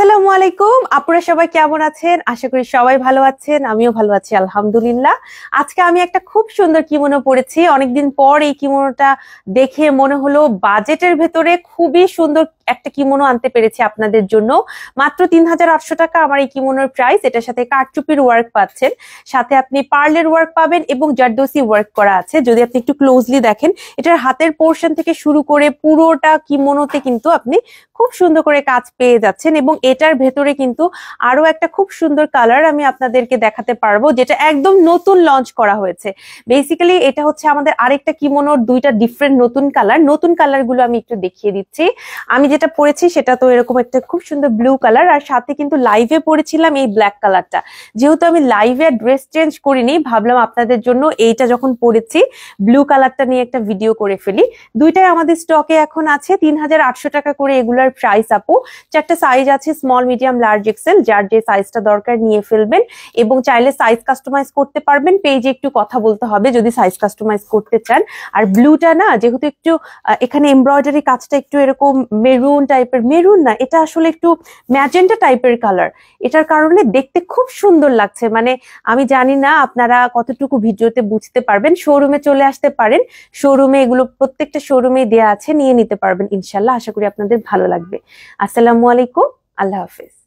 আসসালামু আলাইকুম, আপুরা সবাই কেমন আছেন? আশা করি সবাই ভালো আছেন, আমিও ভালো আছি আলহামদুলিল্লাহ। আজকে আমি একটা খুব সুন্দর কিমোনো পরেছি। অনেকদিন পর এই কিমোনোটা দেখে মনে হলো বাজেটের ভেতরে খুবই সুন্দর একটা কিমোনো আনতে পেরেছি আপনাদের জন্য। মাত্র ৩,৮০০ টাকা আমার এই কিমোনোর প্রাইস। এটার সাথে কারচুপির ওয়ার্ক পাচ্ছেন, সাথে আপনি পার্লের ওয়ার্ক পাবেন এবং জারদোসি ওয়ার্ক করা আছে। যদি আপনি একটু ক্লোজলি দেখেন, এটার হাতের পোর্শন থেকে শুরু করে পুরোটা কিমোনোতে কিন্তু আপনি খুব সুন্দর করে কাজ পেয়ে যাচ্ছেন। এবং এটার ভেতরে কিন্তু আরো একটা খুব সুন্দর কালার আমি আপনাদেরকে দেখাতে পারবো, যেটা একদম নতুন লঞ্চ করা হয়েছে। বেসিক্যালি এটা হচ্ছে আমাদের আরেকটা কিমোনোর দুইটা ডিফারেন্ট নতুন কালার। নতুন কালার গুলো আমি একটু দেখিয়ে দিচ্ছি। আমি যেটা পরেছি সেটা তো এরকম একটা খুব সুন্দর ব্লু কালার, আর সাথে কিন্তু লাইভে পরেছিলাম এই ব্ল্যাক কালারটা। যেহেতু আমি লাইভে ড্রেস চেঞ্জ করিনি, ভাবলাম আপনাদের জন্য এইটা যখন পরেছি ব্লু কালারটা নিয়ে একটা ভিডিও করে ফেলি। দুইটাই আমাদের স্টকে এখন আছে। ৩,৮০০ টাকা করে এগুলার প্রাইস আপু। চারটা সাইজ আছে, স্মল, মিডিয়াম, লার্জ, এক্সেল। যার যে সাইজটা দরকার নিয়ে ফেলবেন এবং চাইলে সাইজ কাস্টমাইজ করতে পারবেন। পেজে একটু কথা বলতে হবে যদি সাইজ কাস্টমাইজ করতে চান। আর ব্লুটা না, যেহেতু একটু এখানে এমব্রয়ডারি কাজটা একটু এরকম মেরুন টাইপের, মেরুন না, এটা আসলে একটু ম্যাজেন্টা টাইপের কালার। এটার কারণে দেখতে খুব সুন্দর লাগছে। মানে আমি জানি না আপনারা কতটুকু ভিডিওতে বুঝতে পারবেন। শোরুমে চলে আসতে পারেন, শোরুমে এগুলো প্রত্যেকটা শোরুমে দেয়া আছে, নিয়ে নিতে পারবেন ইনশাল্লাহ। আশা করি আপনাদের ভালো লাগবে। আসসালামু আলাইকুম, আল্লাহ হাফেজ।